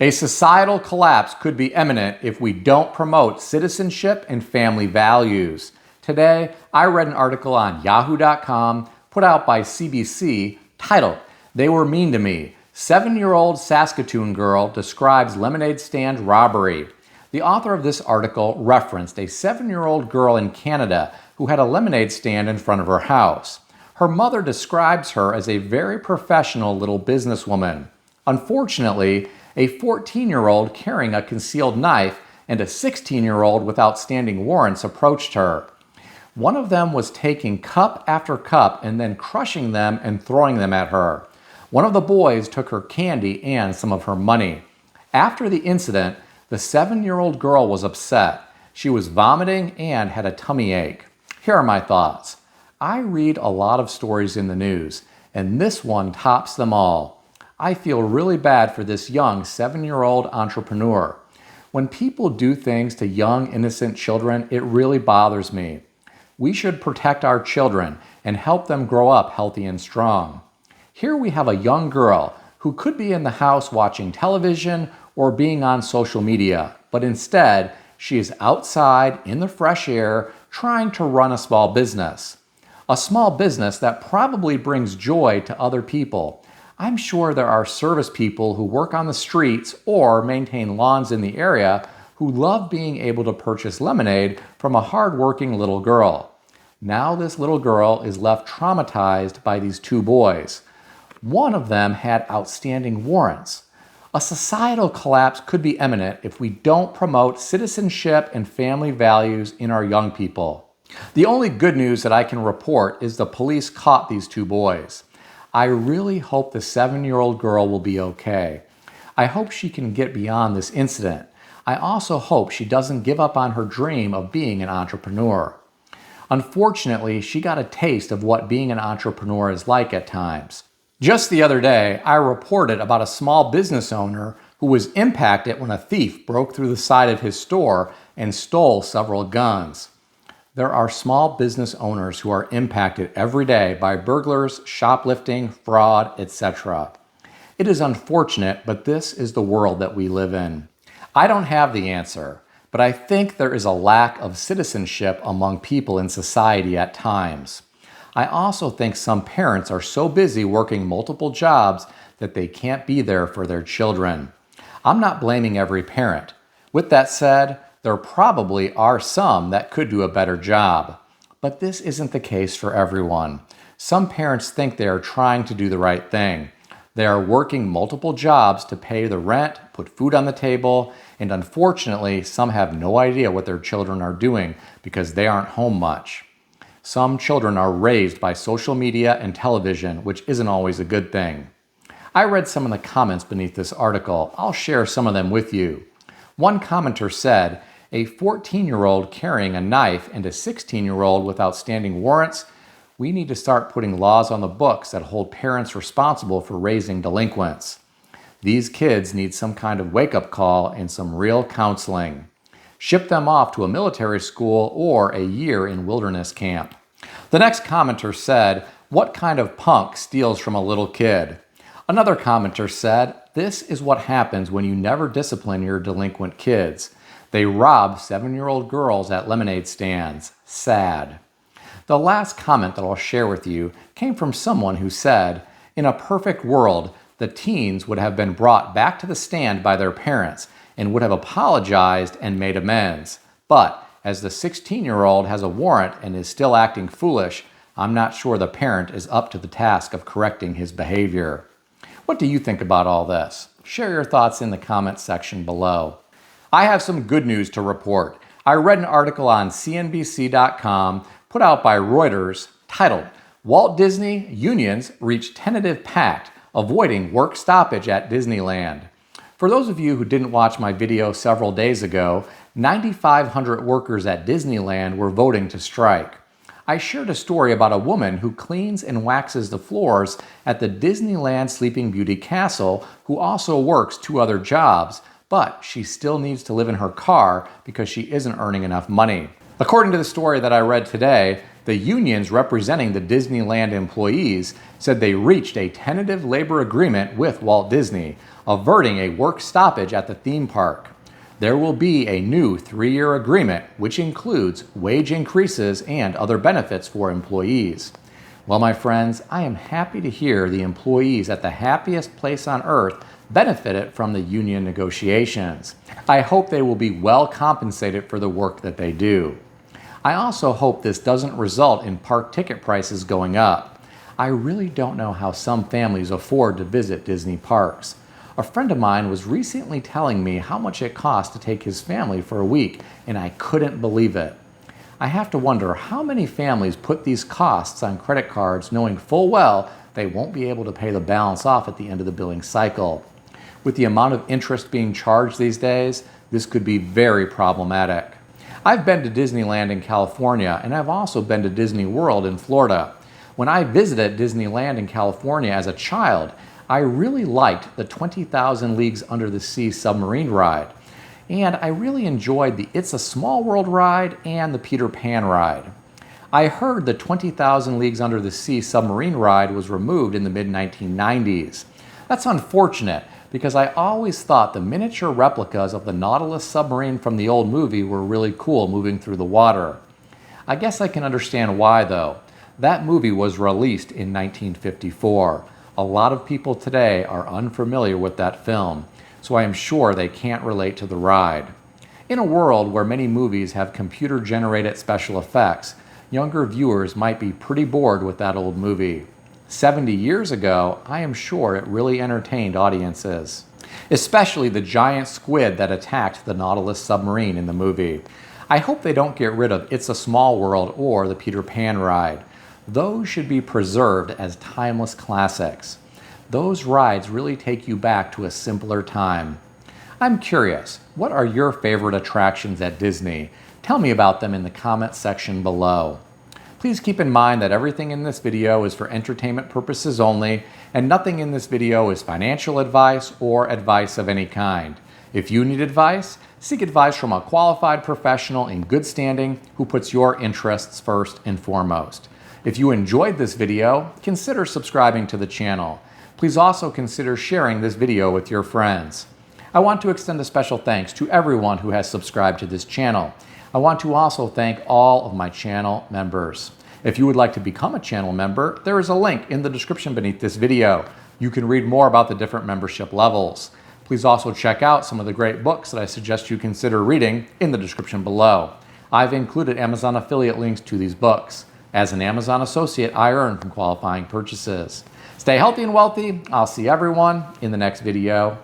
A societal collapse could be imminent if we don't promote citizenship and family values. Today, I read an article on yahoo.com put out by CBC titled, "They Were Mean to Me. 7-year-old Saskatoon girl describes lemonade stand robbery." The author of this article referenced a 7-year-old girl in Canada who had a lemonade stand in front of her house. Her mother describes her as a very professional little businesswoman. Unfortunately, a 14-year-old carrying a concealed knife and a 16-year-old with outstanding warrants approached her. One of them was taking cup after cup and then crushing them and throwing them at her. One of the boys took her candy and some of her money. After the incident, the 7-year-old girl was upset. She was vomiting and had a tummy ache. Here are my thoughts. I read a lot of stories in the news, and this one tops them all. I feel really bad for this young 7-year-old entrepreneur. When people do things to young, innocent children, it really bothers me. We should protect our children and help them grow up healthy and strong. Here we have a young girl who could be in the house watching television or being on social media, but instead, she is outside in the fresh air trying to run a small business. A small business that probably brings joy to other people. I'm sure there are service people who work on the streets or maintain lawns in the area who love being able to purchase lemonade from a hardworking little girl. Now this little girl is left traumatized by these two boys. One of them had outstanding warrants. A societal collapse could be imminent if we don't promote citizenship and family values in our young people. The only good news that I can report is the police caught these two boys. I really hope the 7-year-old girl will be okay. I hope she can get beyond this incident. I also hope she doesn't give up on her dream of being an entrepreneur. Unfortunately, she got a taste of what being an entrepreneur is like at times. Just the other day, I reported about a small business owner who was impacted when a thief broke through the side of his store and stole several guns. There are small business owners who are impacted every day by burglars, shoplifting, fraud, etc. It is unfortunate, but this is the world that we live in. I don't have the answer, but I think there is a lack of citizenship among people in society at times. I also think some parents are so busy working multiple jobs that they can't be there for their children. I'm not blaming every parent. With that said, there probably are some that could do a better job, but this isn't the case for everyone. Some parents think they are trying to do the right thing. They are working multiple jobs to pay the rent, put food on the table, and unfortunately, some have no idea what their children are doing because they aren't home much. Some children are raised by social media and television, which isn't always a good thing. I read some of the comments beneath this article. I'll share some of them with you. One commenter said, "A 14-year-old carrying a knife and a 16-year-old with outstanding warrants, we need to start putting laws on the books that hold parents responsible for raising delinquents. These kids need some kind of wake-up call and some real counseling. Ship them off to a military school or a year in wilderness camp." The next commenter said, "What kind of punk steals from a little kid?" Another commenter said, "This is what happens when you never discipline your delinquent kids. They rob 7-year-old girls at lemonade stands. Sad." The last comment that I'll share with you came from someone who said, "In a perfect world, the teens would have been brought back to the stand by their parents and would have apologized and made amends. But as the 16-year-old has a warrant and is still acting foolish, I'm not sure the parent is up to the task of correcting his behavior." What do you think about all this? Share your thoughts in the comments section below. I have some good news to report. I read an article on CNBC.com put out by Reuters titled, "Walt Disney Unions Reach Tentative Pact Avoiding Work Stoppage at Disneyland." For those of you who didn't watch my video several days ago, 9,500 workers at Disneyland were voting to strike. I shared a story about a woman who cleans and waxes the floors at the Disneyland Sleeping Beauty Castle who also works 2 other jobs, but she still needs to live in her car because she isn't earning enough money. According to the story that I read today, The unions representing the Disneyland employees said they reached a tentative labor agreement with Walt Disney, averting a work stoppage at the theme park. There will be a new 3-year agreement, which includes wage increases and other benefits for employees. Well, my friends, I am happy to hear the employees at the happiest place on earth benefited from the union negotiations. I hope they will be well compensated for the work that they do. I also hope this doesn't result in park ticket prices going up. I really don't know how some families afford to visit Disney parks. A friend of mine was recently telling me how much it costs to take his family for a week, and I couldn't believe it. I have to wonder how many families put these costs on credit cards knowing full well they won't be able to pay the balance off at the end of the billing cycle. With the amount of interest being charged these days, this could be very problematic. I've been to Disneyland in California, and I've also been to Disney World in Florida. When I visited Disneyland in California as a child, I really liked the 20,000 Leagues Under the Sea submarine ride. And I really enjoyed the It's a Small World ride and the Peter Pan ride. I heard the 20,000 Leagues Under the Sea submarine ride was removed in the mid-1990s. That's unfortunate because I always thought the miniature replicas of the Nautilus submarine from the old movie were really cool moving through the water. I guess I can understand why though. That movie was released in 1954. A lot of people today are unfamiliar with that film, so I am sure they can't relate to the ride. In a world where many movies have computer-generated special effects, younger viewers might be pretty bored with that old movie. 70 years ago, I am sure it really entertained audiences, especially the giant squid that attacked the Nautilus submarine in the movie. I hope they don't get rid of It's a Small World or the Peter Pan ride. Those should be preserved as timeless classics. Those rides really take you back to a simpler time. I'm curious, what are your favorite attractions at Disney? Tell me about them in the comment section below. Please keep in mind that everything in this video is for entertainment purposes only, and nothing in this video is financial advice or advice of any kind. If you need advice, seek advice from a qualified professional in good standing who puts your interests first and foremost. If you enjoyed this video, consider subscribing to the channel. Please also consider sharing this video with your friends. I want to extend a special thanks to everyone who has subscribed to this channel. I want to also thank all of my channel members. If you would like to become a channel member, there is a link in the description beneath this video. You can read more about the different membership levels. Please also check out some of the great books that I suggest you consider reading in the description below. I've included Amazon affiliate links to these books. As an Amazon associate, I earn from qualifying purchases. Stay healthy and wealthy. I'll see everyone in the next video.